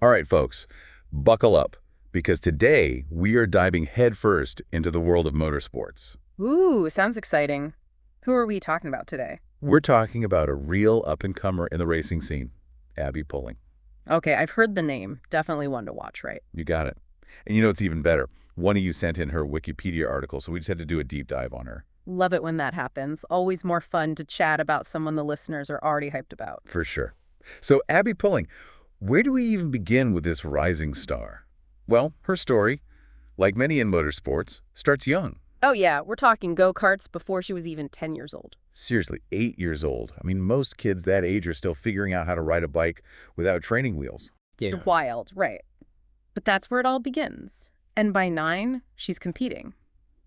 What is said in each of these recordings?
All right, folks, buckle up, because today we are diving headfirst into the world of motorsports. Ooh, sounds exciting. Who are we talking about today? We're talking about a real up-and-comer in the racing scene, Abby Pulling. Okay, I've heard the name. Definitely one to watch, right? You got it. And you know what's even better? One of you sent in her Wikipedia article, so we just had to do a deep dive on her. Love it when that happens. Always more fun to chat about someone the listeners are already hyped about. For sure. So Abby Pulling, where do we even begin with this rising star? Well, her story, like many in motorsports, starts young. Oh yeah, we're talking go-karts before she was even 10 years old. Seriously, 8 years old. I mean, most kids that age are still figuring out how to ride a bike without training wheels. It's wild, right? But that's where it all begins. And by 9, she's competing.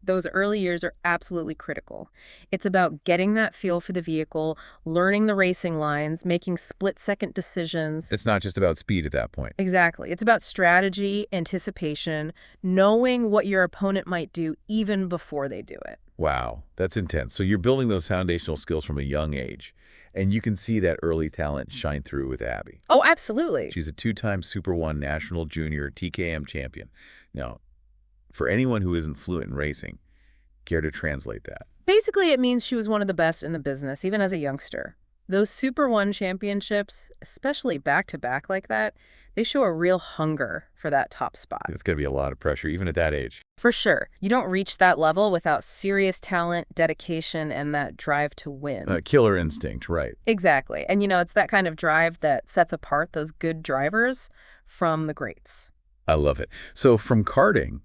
Those early years are absolutely critical. It's about getting that feel for the vehicle, learning the racing lines, making split-second decisions. It's not just about speed at that point. Exactly. It's about strategy, anticipation, knowing what your opponent might do even before they do it. Wow, that's intense. So you're building those foundational skills from a young age, and you can see that early talent shine through with Abby. Oh, absolutely. She's a 2-time Super 1 National Junior TKM champion. Now, for anyone who isn't fluent in racing, care to translate that? Basically, it means she was one of the best in the business, even as a youngster. Those Super 1 championships, especially back-to-back like that, they show a real hunger for that top spot. It's going to be a lot of pressure, even at that age. For sure. You don't reach that level without serious talent, dedication, and that drive to win. Killer instinct, right. Exactly. And it's that kind of drive that sets apart those good drivers from the greats. I love it. So from karting,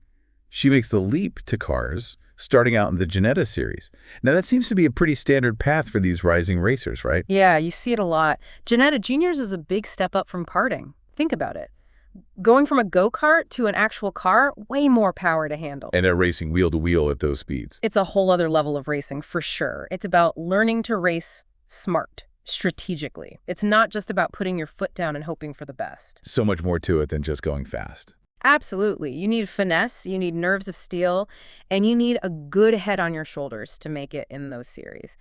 she makes the leap to cars, starting out in the Ginetta series. Now, that seems to be a pretty standard path for these rising racers, right? Yeah, you see it a lot. Ginetta Juniors is a big step up from karting. Think about it. Going from a go-kart to an actual car, way more power to handle. And they're racing wheel-to-wheel at those speeds. It's a whole other level of racing, for sure. It's about learning to race smart, strategically. It's not just about putting your foot down and hoping for the best. So much more to it than just going fast. Absolutely. You need finesse, you need nerves of steel, and you need a good head on your shoulders to make it in those series.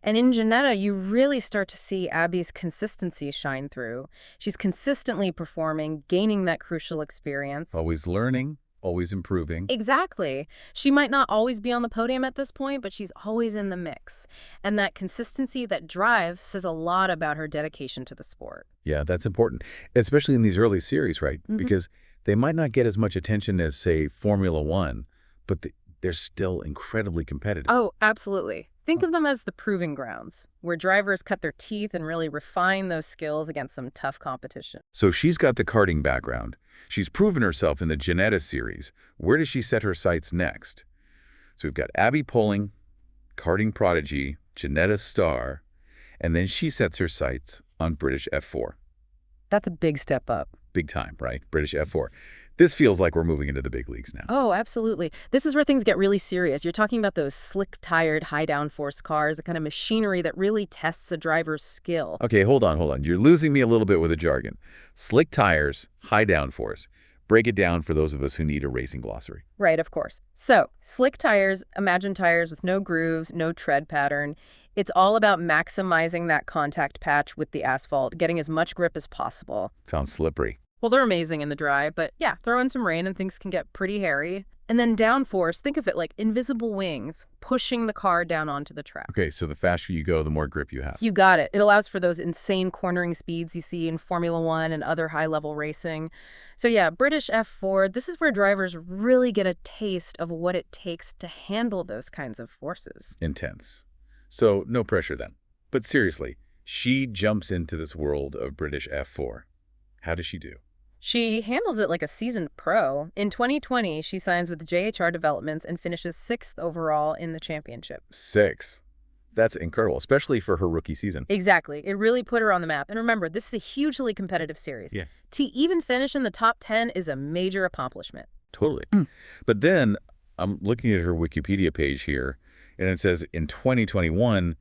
And in Ginetta, you really start to see Abby's consistency shine through. She's consistently performing, gaining that crucial experience. Always learning, always improving. Exactly. She might not always be on the podium at this point, but she's always in the mix. And that consistency, that drive, says a lot about her dedication to the sport. Yeah, that's important, especially in these early series, right? Because they might not get as much attention as, say, Formula One, but they're still incredibly competitive. Oh, absolutely. Think of them as the proving grounds, where drivers cut their teeth and really refine those skills against some tough competition. So she's got the karting background. She's proven herself in the Ginetta series. Where does she set her sights next? So we've got Abby Pulling, karting prodigy, Ginetta star, and then she sets her sights on British F4. That's a big step up. Big time, right? British F4. This feels like we're moving into the big leagues now. Oh, absolutely. This is where things get really serious. You're talking about those slick-tired, high-downforce cars, the kind of machinery that really tests a driver's skill. Okay, hold on. You're losing me a little bit with the jargon. Slick tires, high downforce. Break it down for those of us who need a racing glossary. Right, of course. So, slick tires, imagine tires with no grooves, no tread pattern. It's all about maximizing that contact patch with the asphalt, getting as much grip as possible. Sounds slippery. Well, they're amazing in the dry, but yeah, throw in some rain and things can get pretty hairy. And then downforce, think of it like invisible wings pushing the car down onto the track. Okay, so the faster you go, the more grip you have. You got it. It allows for those insane cornering speeds you see in Formula One and other high-level racing. So yeah, British F4, this is where drivers really get a taste of what it takes to handle those kinds of forces. Intense. So no pressure then. But seriously, she jumps into this world of British F4. How does she do? She handles it like a seasoned pro. In 2020, she signs with JHR Developments and finishes 6th overall in the championship. 6th. That's incredible, especially for her rookie season. Exactly. It really put her on the map. And remember, this is a hugely competitive series. Yeah. To even finish in the top 10 is a major accomplishment. Totally. But then I'm looking at her Wikipedia page here, and it says in 2021,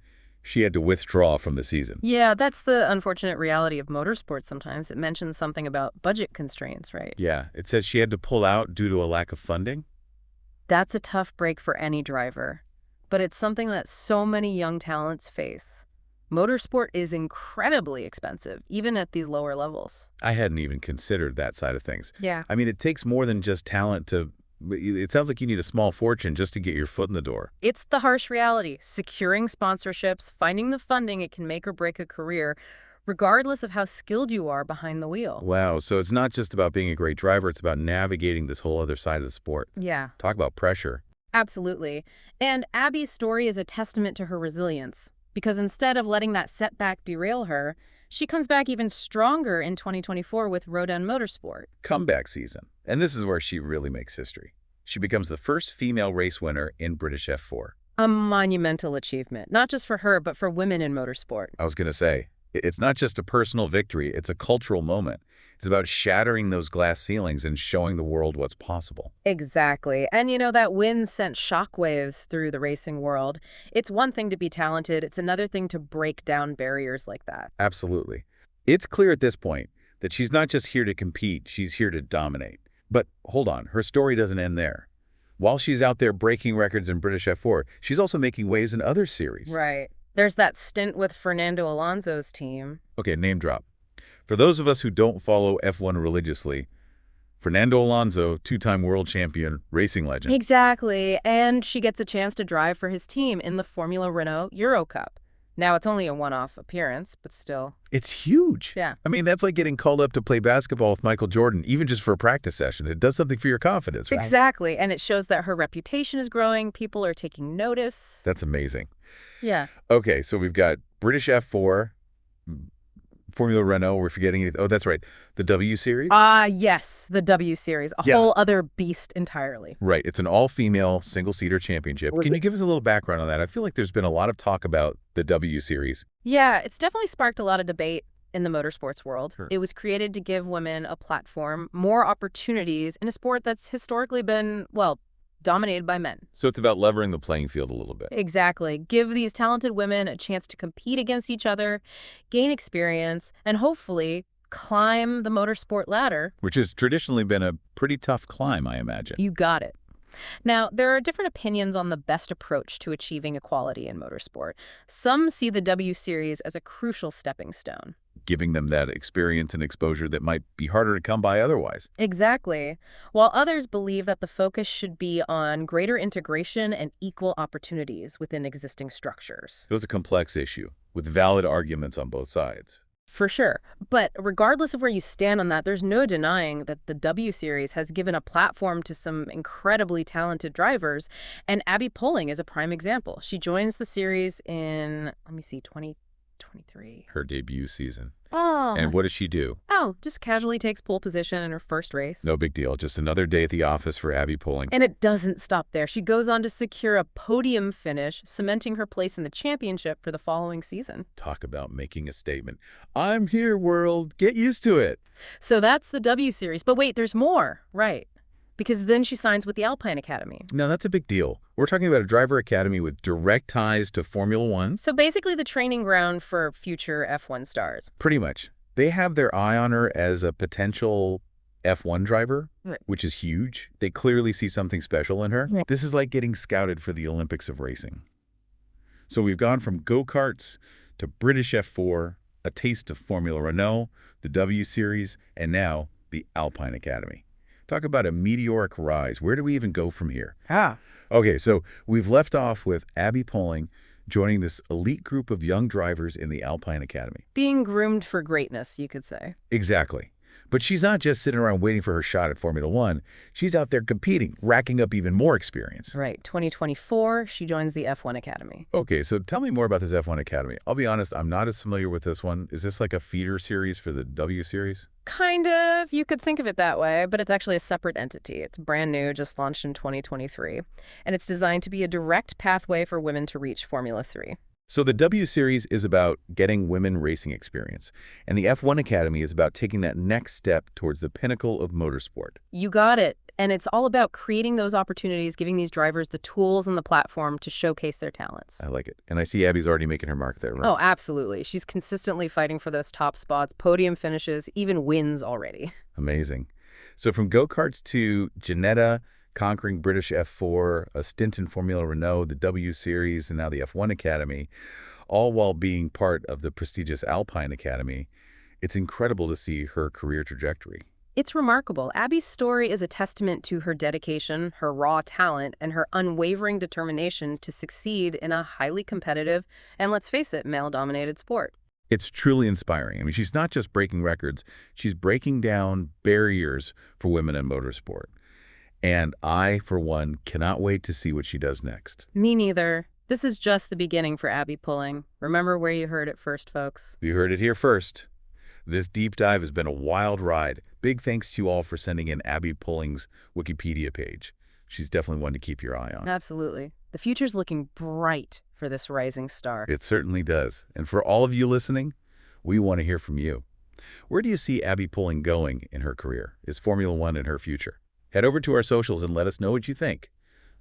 she had to withdraw from the season. Yeah, that's the unfortunate reality of motorsports sometimes. It mentions something about budget constraints, right? Yeah, it says she had to pull out due to a lack of funding. That's a tough break for any driver, but it's something that so many young talents face. Motorsport is incredibly expensive, even at these lower levels. I hadn't even considered that side of things. Yeah. I mean, it takes more than just talent to... It sounds like you need a small fortune just to get your foot in the door. It's the harsh reality. Securing sponsorships, finding the funding, it can make or break a career, regardless of how skilled you are behind the wheel. Wow, so it's not just about being a great driver, it's about navigating this whole other side of the sport. Yeah, Talk about pressure. absolutely. And Abby's story is a testament to her resilience, because instead of letting that setback derail her, she comes back even stronger in 2024 with Rodin Motorsport. Comeback season. And this is where she really makes history. She becomes the first female race winner in British F4. A monumental achievement, not just for her, but for women in motorsport. I was going to say, it's not just a personal victory, it's a cultural moment. It's about shattering those glass ceilings and showing the world what's possible. Exactly. And that win sent shockwaves through the racing world. It's one thing to be talented, it's another thing to break down barriers like that. Absolutely. It's clear at this point that she's not just here to compete, she's here to dominate. But hold on, her story doesn't end there. While she's out there breaking records in British F4, she's also making waves in other series. Right. There's that stint with Fernando Alonso's team. Okay, name drop. For those of us who don't follow F1 religiously, Fernando Alonso, two-time world champion, racing legend. Exactly. And she gets a chance to drive for his team in the Formula Renault Euro Cup. Now, it's only a one-off appearance, but still. It's huge. Yeah. I mean, that's like getting called up to play basketball with Michael Jordan, even just for a practice session. It does something for your confidence, right? Exactly. And it shows that her reputation is growing. People are taking notice. That's amazing. Yeah. Okay, so we've got British F4, Formula Renault, we're forgetting it. Oh, that's right. The W Series? Yes, the W Series, a Yeah. whole other beast entirely. Right. It's an all-female single-seater championship. Can you give us a little background on that? I feel like there's been a lot of talk about the W Series. Yeah, it's definitely sparked a lot of debate in the motorsports world. Sure. It was created to give women a platform, more opportunities in a sport that's historically been, well, dominated by men. So it's about leveling the playing field a little bit. Exactly. Give these talented women a chance to compete against each other, gain experience, and hopefully climb the motorsport ladder. Which has traditionally been a pretty tough climb, I imagine. You got it. Now, there are different opinions on the best approach to achieving equality in motorsport. Some see the W Series as a crucial stepping stone. Giving them that experience and exposure that might be harder to come by otherwise. Exactly. While others believe that the focus should be on greater integration and equal opportunities within existing structures. It was a complex issue, with valid arguments on both sides. For sure. But regardless of where you stand on that, there's no denying that the W Series has given a platform to some incredibly talented drivers, and Abby Poling is a prime example. She joins the series in, 2023. Her debut season. Oh. And what does she do? Just casually takes pole position in her first race. No big deal. Just another day at the office for Abby Poling. And it doesn't stop there. She goes on to secure a podium finish, cementing her place in the championship for the following season. Talk about making a statement. I'm here, world. Get used to it. So that's the W Series. But wait, there's more. Right. Because then she signs with the Alpine Academy. Now, that's a big deal. We're talking about a driver academy with direct ties to Formula One. So basically the training ground for future F1 stars. Pretty much. They have their eye on her as a potential F1 driver, Right. which is huge. They clearly see something special in her. Right. This is like getting scouted for the Olympics of racing. So we've gone from go-karts to British F4, a taste of Formula Renault, the W Series, and now the Alpine Academy. Talk about a meteoric rise. Where do we even go from here? Okay, so we've left off with Abby Poling joining this elite group of young drivers in the Alpine Academy. Being groomed for greatness, you could say. Exactly. But she's not just sitting around waiting for her shot at Formula One. She's out there competing, racking up even more experience. Right. 2024, she joins the F1 Academy. Okay, so tell me more about this F1 Academy. I'll be honest, I'm not as familiar with this one. Is this like a feeder series for the W Series? Kind of. You could think of it that way, but it's actually a separate entity. It's brand new, just launched in 2023. And it's designed to be a direct pathway for women to reach Formula 3. So the W Series is about getting women racing experience, and the F1 Academy is about taking that next step towards the pinnacle of motorsport. You got it. And it's all about creating those opportunities, giving these drivers the tools and the platform to showcase their talents. I like it. And I see Abby's already making her mark there, right? Oh, absolutely. She's consistently fighting for those top spots, podium finishes, even wins already. Amazing. So from go-karts to Ginetta, conquering British F4, a stint in Formula Renault, the W Series, and now the F1 Academy, all while being part of the prestigious Alpine Academy. It's incredible to see her career trajectory. It's remarkable. Abby's story is a testament to her dedication, her raw talent, and her unwavering determination to succeed in a highly competitive and, let's face it, male-dominated sport. It's truly inspiring. I mean, she's not just breaking records, she's breaking down barriers for women in motorsport. And I, for one, cannot wait to see what she does next. Me neither. This is just the beginning for Abby Pulling. Remember where you heard it first, folks. You heard it here first. This deep dive has been a wild ride. Big thanks to you all for sending in Abby Pulling's Wikipedia page. She's definitely one to keep your eye on. Absolutely. The future's looking bright for this rising star. It certainly does. And for all of you listening, we want to hear from you. Where do you see Abby Pulling going in her career? Is Formula One in her future? Head over to our socials and let us know what you think.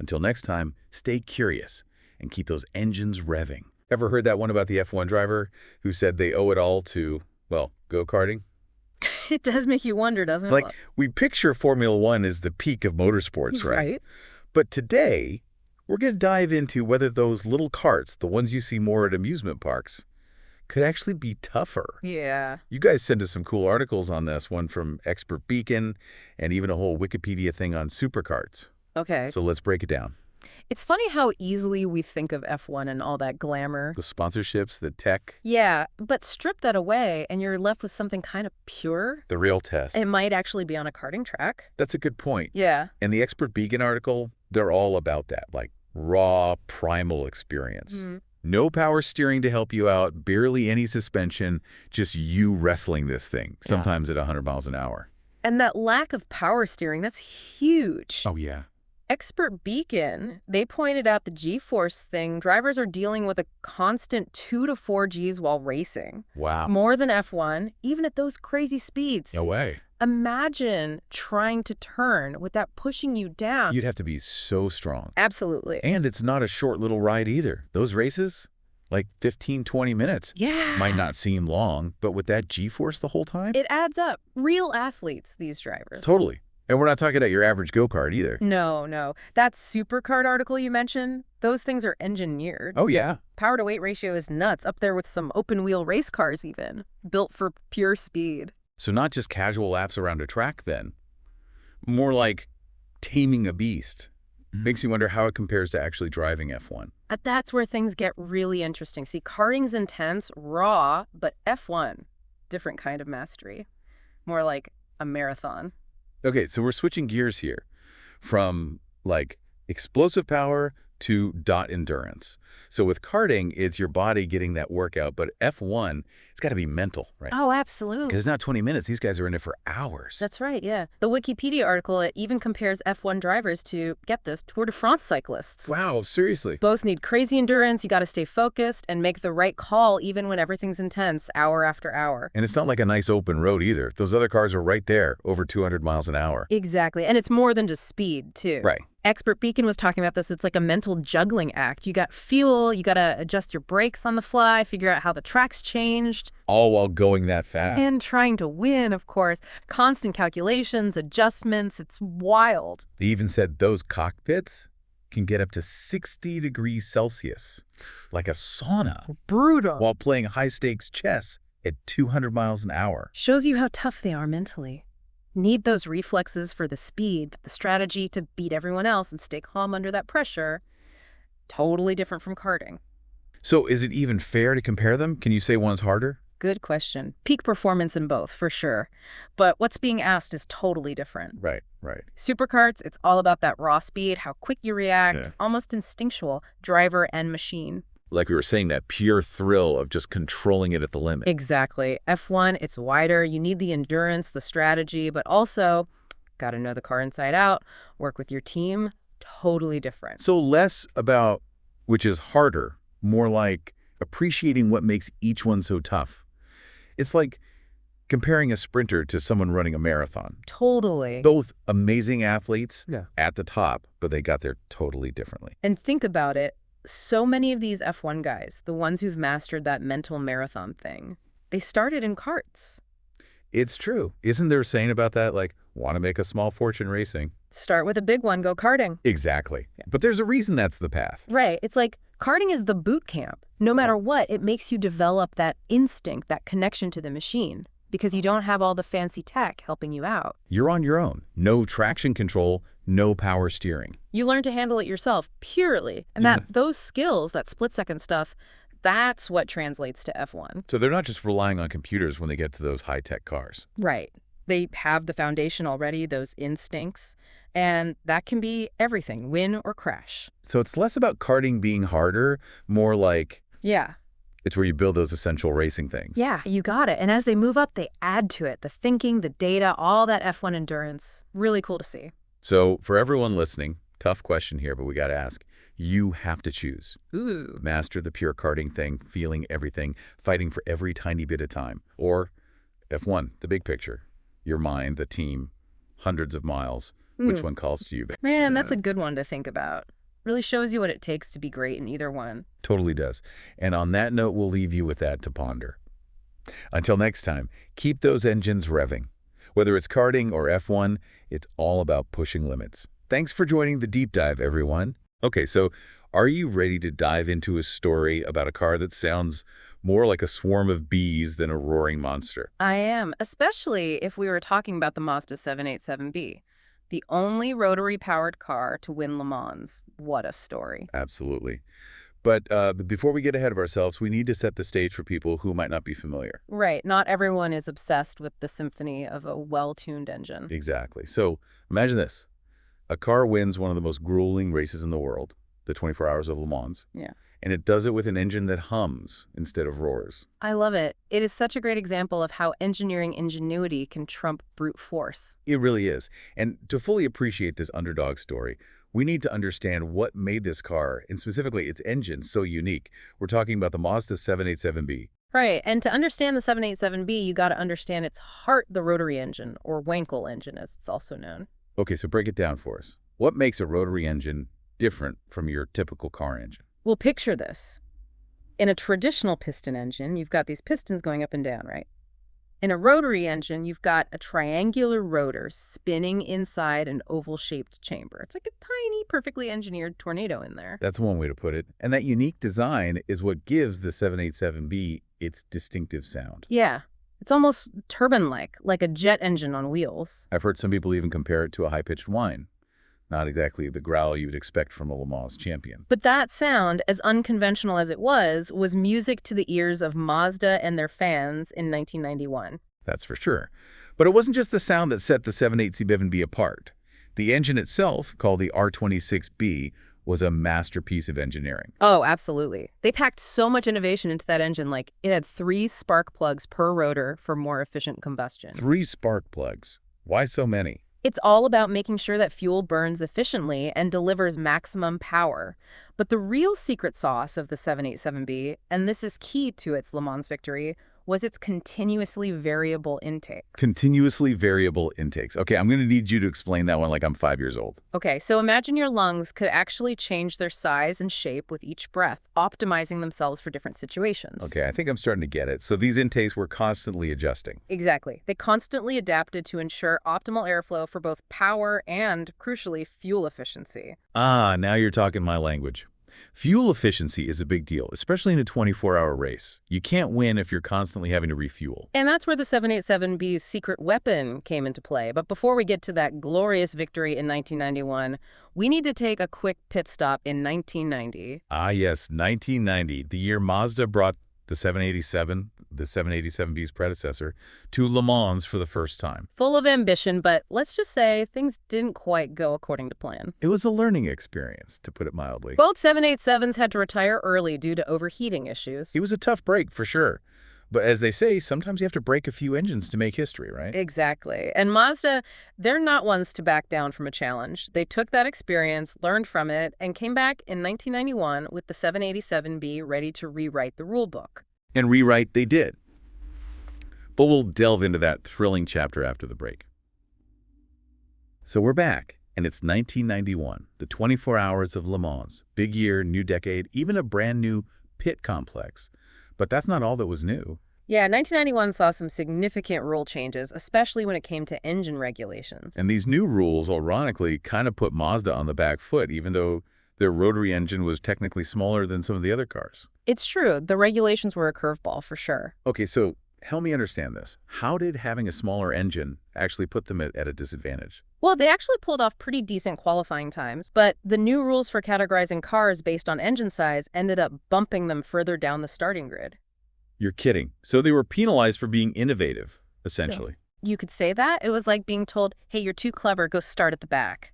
Until next time, stay curious and keep those engines revving. Ever heard that one about the F1 driver who said they owe it all to, well, go-karting? It does make you wonder, doesn't it? Like, we picture Formula One as the peak of motorsports, right? But today, we're going to dive into whether those little carts, the ones you see more at amusement parks, could actually be tougher. Yeah. You guys sent us some cool articles on this, one from Expert Beacon, and even a whole Wikipedia thing on supercarts. Okay. So let's break it down. It's funny how easily we think of F1 and all that glamour. The sponsorships, the tech, Yeah, but strip that away and you're left with something kind of pure. the real test. It might actually be on a karting track. That's a good point. Yeah. And the Expert Beacon article, they're all about that, like raw, primal experience. Mm-hmm. No power steering to help you out, barely any suspension, just you wrestling this thing, sometimes at 100 miles an hour. And that lack of power steering, that's huge. Oh, yeah. Expert Beacon, they pointed out the G-force thing. Drivers are dealing with a constant 2 to 4 Gs while racing. Wow. More than F1, even at those crazy speeds. No way. Imagine trying to turn with that pushing you down. You'd have to be so strong. Absolutely. And it's not a short little ride either. Those races, like 15, 20 minutes. Yeah. Might not seem long, but with that G-force the whole time? It adds up. Real athletes, these drivers. Totally. And we're not talking about your average go-kart either. No, no. That supercard article you mentioned, those things are engineered. Oh, yeah. Power-to-weight ratio is nuts, up there with some open-wheel race cars even, built for pure speed. So not just casual laps around a track then. More like taming a beast. Makes you wonder how it compares to actually driving F1. That's where things get really interesting. See, karting's intense, raw, but F1, different kind of mastery. More like a marathon. Okay, so we're switching gears here from like explosive power to dot endurance. So with karting, it's your body getting that workout, but F1, it's got to be mental, right? Oh, absolutely. Because it's not 20 minutes. These guys are in it for hours. That's right, yeah. The Wikipedia article, it even compares F1 drivers to, get this, Tour de France cyclists. Wow, seriously. Both need crazy endurance, you got to stay focused and make the right call even when everything's intense, hour after hour. And it's not like a nice open road either. Those other cars are right there, over 200 miles an hour. Exactly, and it's more than just speed, too. Right. Expert Beacon was talking about this. It's like a mental juggling act. You got fuel, you got to adjust your brakes on the fly, figure out how the track's changed. All while going that fast. And trying to win, of course. Constant calculations, adjustments. It's wild. They even said those cockpits can get up to 60 degrees Celsius, like a sauna, Brutal. while playing high-stakes chess at 200 miles an hour. Shows you how tough they are mentally. Need those reflexes for the speed, but the strategy to beat everyone else and stay calm under that pressure. Totally different from karting. So is it even fair to compare them? Can you say one's harder? Good question. Peak performance in both, for sure. But what's being asked is totally different. Right, right. Superkarts, it's all about that raw speed, how quick you react, Yeah. almost instinctual, driver and machine. Like we were saying, that pure thrill of just controlling it at the limit. Exactly. F1, it's wider. You need the endurance, the strategy, but also got to know the car inside out, work with your team. Totally different. So less about which is harder, more like appreciating what makes each one so tough. It's like comparing a sprinter to someone running a marathon. Totally. Both amazing athletes Yeah. at the top, but they got there totally differently. And think about it. So many of these F1 guys, the ones who've mastered that mental marathon thing, they started in karts. It's true. Isn't there a saying about that? Like, want to make a small fortune racing? Start with a big one, go karting. Exactly. But there's a reason that's the path. Right. It's like karting is the boot camp. No matter what, it makes you develop that instinct, that connection to the machine, because you don't have all the fancy tech helping you out. You're on your own. No traction control, no power steering. You learn to handle it yourself, purely. And those skills, that split-second stuff, that's what translates to F1. So they're not just relying on computers when they get to those high-tech cars. Right. They have the foundation already, those instincts, and that can be everything, win or crash. So it's less about karting being harder, more like Yeah. it's where you build those essential racing things. Yeah, you got it. And as they move up, they add to it. The thinking, the data, all that F1 endurance. Really cool to see. So for everyone listening, tough question here, but we got to ask. You have to choose. Ooh. Master the pure karting thing, feeling everything, fighting for every tiny bit of time. Or F1, the big picture. Your mind, the team, hundreds of miles. Which one calls to you? Man, that's a good one to think about. Really shows you what it takes to be great in either one. Totally does. And on that note, we'll leave you with that to ponder. Until next time, keep those engines revving. Whether it's karting or F1, it's all about pushing limits. Thanks for joining the deep dive, everyone. Okay, so are you ready to dive into a story about a car that sounds more like a swarm of bees than a roaring monster? I am, especially if we were talking about the Mazda 787B. The only rotary-powered car to win Le Mans. What a story. Absolutely. But before we get ahead of ourselves, we need to set the stage for people who might not be familiar. Right. Not everyone is obsessed with the symphony of a well-tuned engine. Exactly. So imagine this. A car wins one of the most grueling races in the world, the 24 Hours of Le Mans. Yeah. And it does it with an engine that hums instead of roars. I love it. It is such a great example of how engineering ingenuity can trump brute force. It really is. And to fully appreciate this underdog story, we need to understand what made this car, and specifically its engine, so unique. We're talking about the Mazda 787B. Right, and to understand the 787B, you got to understand its heart, the rotary engine, or Wankel engine as it's also known. Okay, so break it down for us. What makes a rotary engine different from your typical car engine? Well, picture this. In a traditional piston engine, you've got these pistons going up and down, right? In a rotary engine, you've got a triangular rotor spinning inside an oval-shaped chamber. It's like a tiny, perfectly engineered tornado in there. That's one way to put it. And that unique design is what gives the 787B its distinctive sound. Yeah, it's almost turbine-like, like a jet engine on wheels. I've heard some people even compare it to a high-pitched whine. Not exactly the growl you would expect from a Le Mans champion. But that sound, as unconventional as it was music to the ears of Mazda and their fans in 1991. That's for sure. But it wasn't just the sound that set the 787B apart. The engine itself, called the R26B, was a masterpiece of engineering. Oh, absolutely. They packed so much innovation into that engine, like it had 3 spark plugs per rotor for more efficient combustion. 3 spark plugs. Why so many? It's all about making sure that fuel burns efficiently and delivers maximum power. But the real secret sauce of the 787B, and this is key to its Le Mans victory, was its continuously variable intake. Continuously variable intakes. Okay, I'm going to need you to explain that one like I'm 5 years old. Okay, so imagine your lungs could actually change their size and shape with each breath, optimizing themselves for different situations. Okay, I think I'm starting to get it. So these intakes were constantly adjusting. Exactly. They constantly adapted to ensure optimal airflow for both power and, crucially, fuel efficiency. Ah, now you're talking my language. Fuel efficiency is a big deal, especially in a 24-hour race. You can't win if you're constantly having to refuel. And that's where the 787B's secret weapon came into play. But before we get to that glorious victory in 1991, we need to take a quick pit stop in 1990. Ah, yes, 1990, the year Mazda brought the 787, the 787B's predecessor, to Le Mans for the first time. Full of ambition, but let's just say things didn't quite go according to plan. It was a learning experience, to put it mildly. Both 787s had to retire early due to overheating issues. It was a tough break, for sure. But as they say, sometimes you have to break a few engines to make history, right? Exactly. And Mazda, they're not ones to back down from a challenge. They took that experience, learned from it, and came back in 1991 with the 787B ready to rewrite the rulebook. And rewrite they did. But we'll delve into that thrilling chapter after the break. So we're back, and it's 1991, the 24 Hours of Le Mans. Big year, new decade, even a brand new pit complex. But that's not all that was new. Yeah, 1991 saw some significant rule changes, especially when it came to engine regulations. And these new rules, ironically, kind of put Mazda on the back foot, even though their rotary engine was technically smaller than some of the other cars. It's true. The regulations were a curveball for sure. Okay, so help me understand this. How did having a smaller engine actually put them at a disadvantage? Well, they actually pulled off pretty decent qualifying times, but the new rules for categorizing cars based on engine size ended up bumping them further down the starting grid. You're kidding. So they were penalized for being innovative, essentially. You could say that. It was like being told, hey, you're too clever, go start at the back.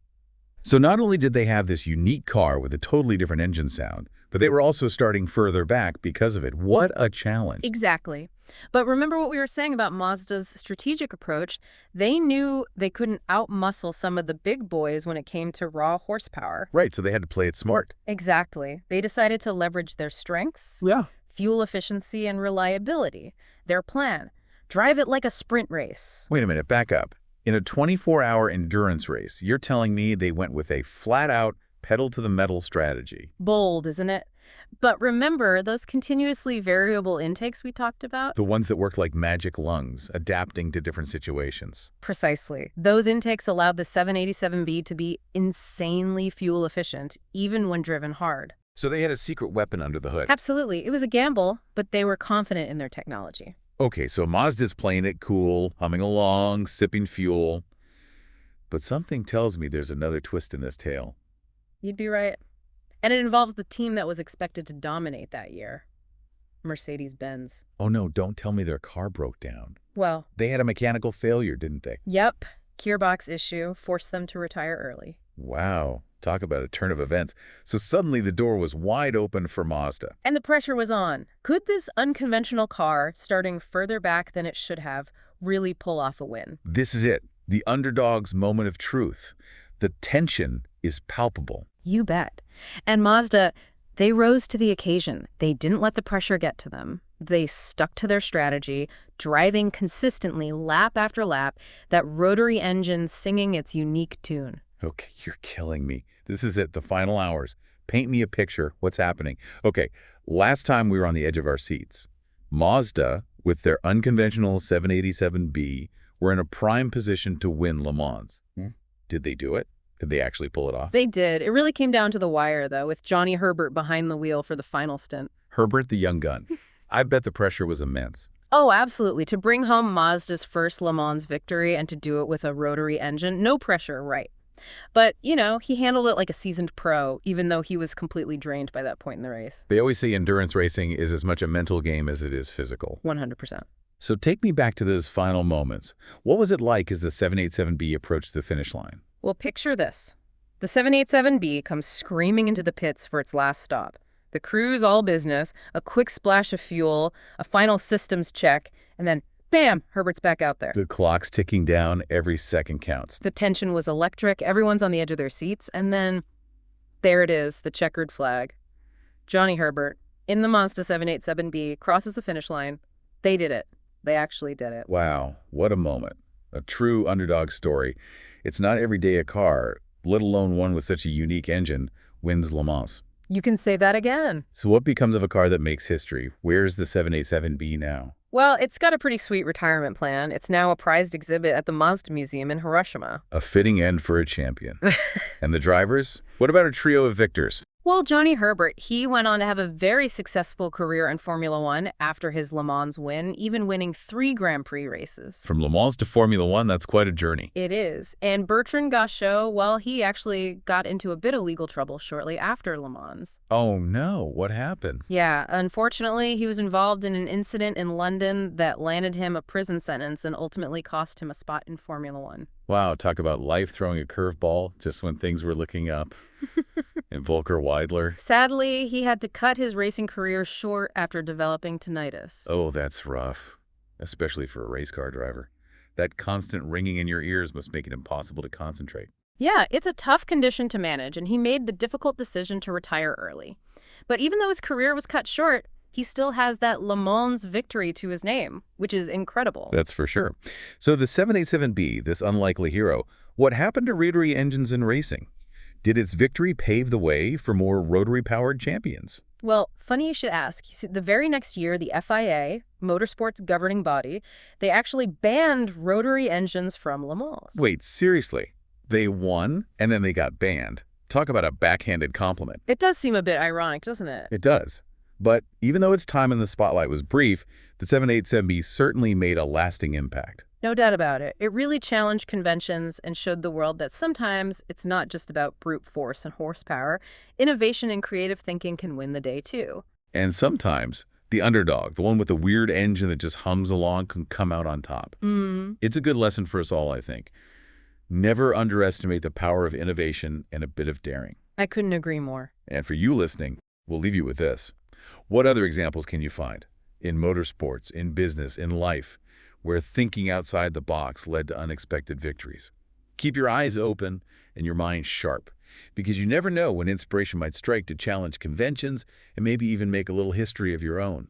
So not only did they have this unique car with a totally different engine sound, but they were also starting further back because of it. What a challenge. Exactly. But remember what we were saying about Mazda's strategic approach? They knew they couldn't outmuscle some of the big boys when it came to raw horsepower. Right, so they had to play it smart. Exactly. They decided to leverage their strengths, Yeah. fuel efficiency, and reliability. Their plan: drive it like a sprint race. Wait a minute, back up. In a 24-hour endurance race, you're telling me they went with a flat-out, pedal-to-the-metal strategy. Bold, isn't it? But remember those continuously variable intakes we talked about? The ones that worked like magic lungs, adapting to different situations. Precisely. Those intakes allowed the 787B to be insanely fuel efficient, even when driven hard. So they had a secret weapon under the hood. Absolutely. It was a gamble, but they were confident in their technology. Okay, so Mazda's playing it cool, humming along, sipping fuel. But something tells me there's another twist in this tale. You'd be right. And it involves the team that was expected to dominate that year, Mercedes-Benz. Oh no, don't tell me their car broke down. Well, They had a mechanical failure, didn't they? yep. Gearbox issue forced them to retire early. Wow, talk about a turn of events. So suddenly the door was wide open for Mazda. And the pressure was on. Could this unconventional car, starting further back than it should have, really pull off a win? This is it, the underdog's moment of truth. The tension is palpable. You bet. And Mazda, they rose to the occasion. They didn't let the pressure get to them. They stuck to their strategy, driving consistently lap after lap, that rotary engine singing its unique tune. Okay, you're killing me. This is it, the final hours. Paint me a picture. What's happening? Okay, last time we were on the edge of our seats. Mazda, with their unconventional 787B, were in a prime position to win Le Mans. Did they do it? Did they actually pull it off? They did. It really came down to the wire, though, with Johnny Herbert behind the wheel for the final stint. Herbert, the young gun. I bet the pressure was immense. Oh, absolutely. To bring home Mazda's first Le Mans victory and to do it with a rotary engine, no pressure, right? But, you know, he handled it like a seasoned pro, even though he was completely drained by that point in the race. They always say endurance racing is as much a mental game as it is physical. 100%. So take me back to those final moments. What was it like as the 787B approached the finish line? Well, picture this. The 787B comes screaming into the pits for its last stop. The crew's all business, a quick splash of fuel, a final systems check, and then, bam, Herbert's back out there. The clock's ticking down, every second counts. The tension was electric, everyone's on the edge of their seats, and then there it is, the checkered flag. Johnny Herbert, in the Mazda 787B, crosses the finish line. They did it. They actually did it. Wow, what a moment. A true underdog story. It's not every day a car, let alone one with such a unique engine, wins Le Mans. You can say that again. So what becomes of a car that makes history? Where's the 787B now? Well, it's got a pretty sweet retirement plan. It's now a prized exhibit at the Mazda Museum in Hiroshima. A fitting end for a champion. And the drivers? What about a trio of victors? Well, Johnny Herbert, he went on to have a very successful career in Formula One after his Le Mans win, even winning 3 Grand Prix races. From Le Mans to Formula One, that's quite a journey. It is. And Bertrand Gachot, well, he actually got into a bit of legal trouble shortly after Le Mans. Oh no, what happened? Yeah, unfortunately, he was involved in an incident in London that landed him a prison sentence and ultimately cost him a spot in Formula One. Wow, talk about life throwing a curveball just when things were looking up. And Volker Weidler. Sadly, he had to cut his racing career short after developing tinnitus. Oh, that's rough, especially for a race car driver. That constant ringing in your ears must make it impossible to concentrate. Yeah, it's a tough condition to manage, and he made the difficult decision to retire early. But even though his career was cut short, he still has that Le Mans victory to his name, which is incredible. That's for sure. So the 787B, this unlikely hero, what happened to rotary engines in racing? Did its victory pave the way for more rotary-powered champions? Well, funny you should ask. You see, the very next year, the FIA, motorsports governing body, they actually banned rotary engines from Le Mans. Wait, seriously? They won, and then they got banned. Talk about a backhanded compliment. It does seem a bit ironic, doesn't it? It does. But even though its time in the spotlight was brief, the 787B certainly made a lasting impact. No doubt about it. It really challenged conventions and showed the world that sometimes it's not just about brute force and horsepower. Innovation and creative thinking can win the day, too. And sometimes, the underdog, the one with the weird engine that just hums along, can come out on top. It's a good lesson for us all, I think. Never underestimate the power of innovation and a bit of daring. I couldn't agree more. And for you listening, we'll leave you with this. What other examples can you find? In motorsports, in business, in life, where thinking outside the box led to unexpected victories. Keep your eyes open and your mind sharp, because you never know when inspiration might strike to challenge conventions and maybe even make a little history of your own.